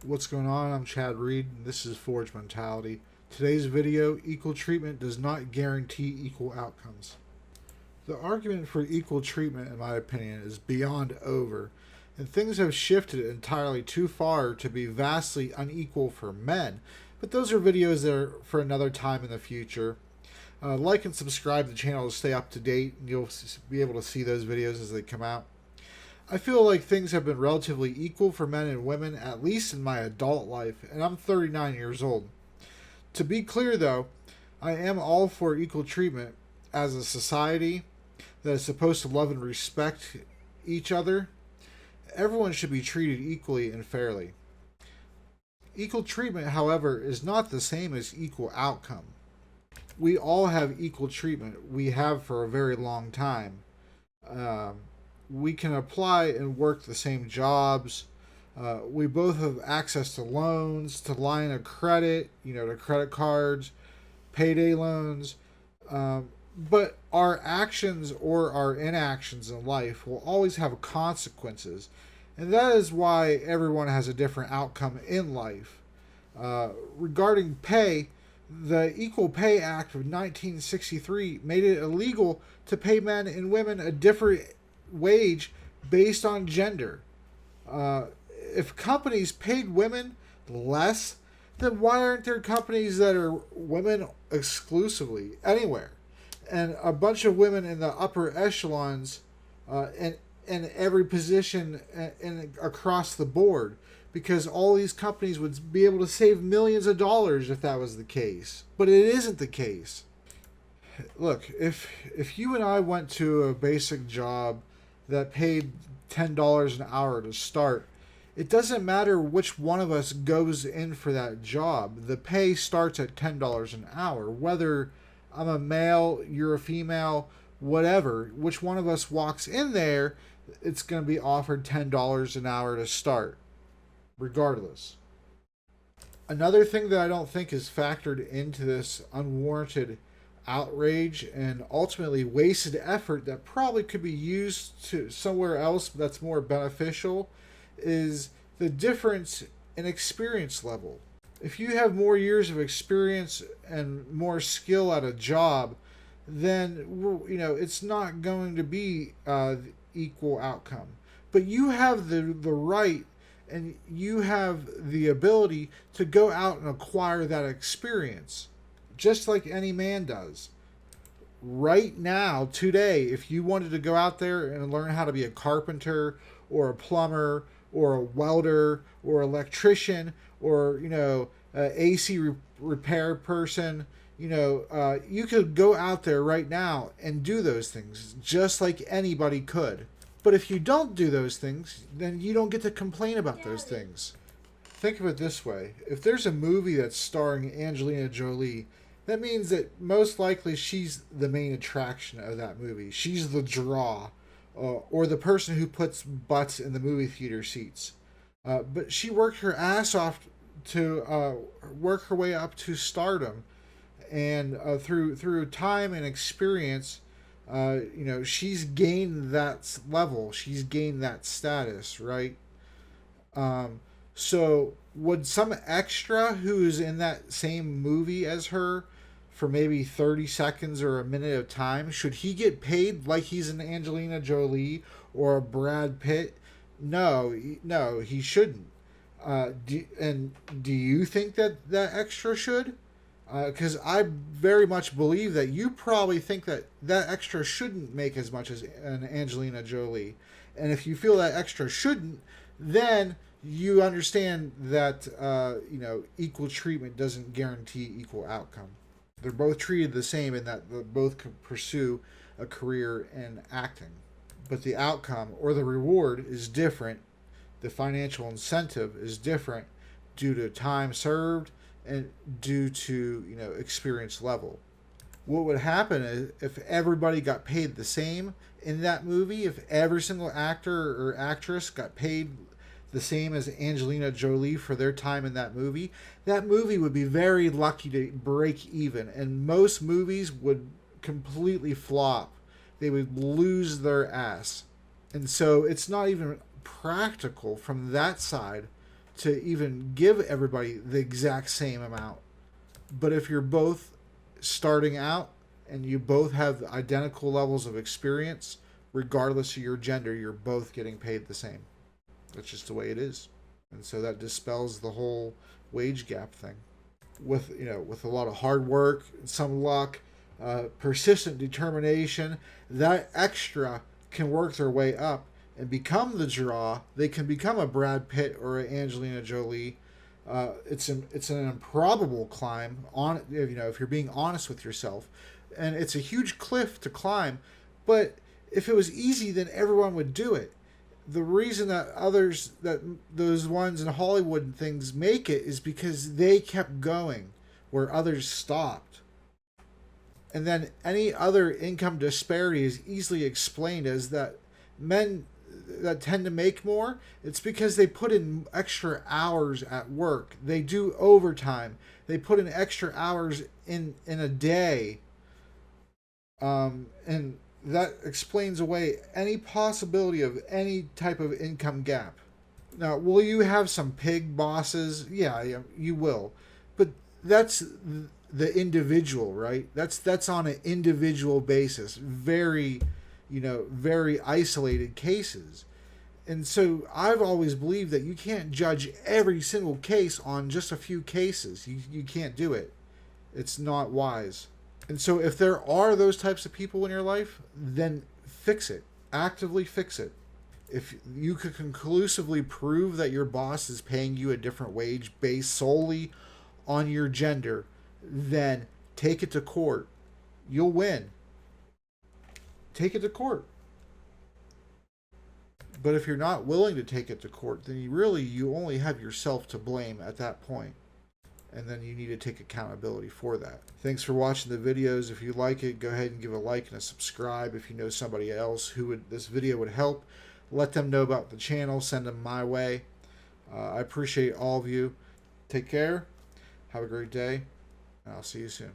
What's going on? I'm Chad Reed, and this is Forge Mentality. Today's video, equal treatment does not guarantee equal outcomes. The argument for equal treatment, in my opinion, is beyond over, and things have shifted entirely too far to be vastly unequal for men, but those are videos that are for another time in the future. Like and subscribe to the channel to stay up to date, and you'll be able to see those videos as they come out. I feel like things have been relatively equal for men and women, at least in my adult life, and I'm 39 years old. To be clear, though, I am all for equal treatment as a society that is supposed to love and respect each other. Everyone should be treated equally and fairly. Equal treatment, however, is not the same as equal outcome. We all have equal treatment. We have for a very long time. We can apply and work the same jobs. We both have access to loans, to line of credit, to credit cards, payday loans. But our actions or our inactions in life will always have consequences. And that is why everyone has a different outcome in life. Regarding pay, the Equal Pay Act of 1963 made it illegal to pay men and women a different wage based on gender. If companies paid women less, then why aren't there companies that are women exclusively anywhere? And a bunch of women in the upper echelons in every position across the board, because all these companies would be able to save millions of dollars if that was the case. But it isn't the case. Look, if you and I went to a basic job that paid $10 an hour to start, it doesn't matter which one of us goes in for that job. The pay starts at $10 an hour. Whether I'm a male, you're a female, whatever, which one of us walks in there, it's going to be offered $10 an hour to start, regardless. Another thing that I don't think is factored into this unwarranted outrage and ultimately wasted effort that probably could be used to somewhere else that's more beneficial is the difference in experience level. If you have more years of experience and more skill at a job, then it's not going to be the equal outcome. But you have the right and you have the ability to go out and acquire that experience, just like any man does. Right now, today, if you wanted to go out there and learn how to be a carpenter or a plumber or a welder or electrician or, AC repair person, you could go out there right now and do those things just like anybody could. But if you don't do those things, then you don't get to complain about those things. Think of it this way. If there's a movie that's starring Angelina Jolie, that means that most likely she's the main attraction of that movie. She's the draw, or the person who puts butts in the movie theater seats. But she worked her ass off to work her way up to stardom, and through time and experience, she's gained that level. She's gained that status, right? So would some extra who's in that same movie as her for maybe 30 seconds or a minute of time, should he get paid like he's an Angelina Jolie or a Brad Pitt? No, he shouldn't. Do you think that extra should? Because I very much believe that you probably think that extra shouldn't make as much as an Angelina Jolie. And if you feel that extra shouldn't, then you understand that equal treatment doesn't guarantee equal outcome. They're both treated the same in that they both can pursue a career in acting. But the outcome or the reward is different. The financial incentive is different due to time served and due to experience level. What would happen is if everybody got paid the same in that movie, if every single actor or actress got paid the same as Angelina Jolie for their time in that movie would be very lucky to break even, and most movies would completely flop. They would lose their ass. And so it's not even practical from that side to even give everybody the exact same amount. But if you're both starting out and you both have identical levels of experience, regardless of your gender, you're both getting paid the same. That's just the way it is. And so that dispels the whole wage gap thing. With a lot of hard work, some luck, persistent determination, that extra can work their way up and become the draw. They can become a Brad Pitt or an Angelina Jolie. It's an improbable climb on, if you're being honest with yourself, and it's a huge cliff to climb. But if it was easy, then everyone would do it. The reason that those ones in Hollywood and things make it is because they kept going where others stopped. And then any other income disparity is easily explained as that men that tend to make more, it's because they put in extra hours at work. They do overtime. They put in extra hours in a day. And that explains away any possibility of any type of income gap. Now, will you have some pig bosses? Yeah, you will. But that's the individual, right? That's on an individual basis. Very, very isolated cases. And so I've always believed that you can't judge every single case on just a few cases. You can't do it. It's not wise. And so if there are those types of people in your life, then fix it. Actively fix it. If you could conclusively prove that your boss is paying you a different wage based solely on your gender, then take it to court. You'll win. Take it to court. But if you're not willing to take it to court, then you only have yourself to blame at that point. And then you need to take accountability for that. Thanks for watching the videos. If you like it, go ahead and give a like and a subscribe. If you know somebody else who this video would help, let them know about the channel. Send them my way. I appreciate all of you. Take care. Have a great day. And I'll see you soon.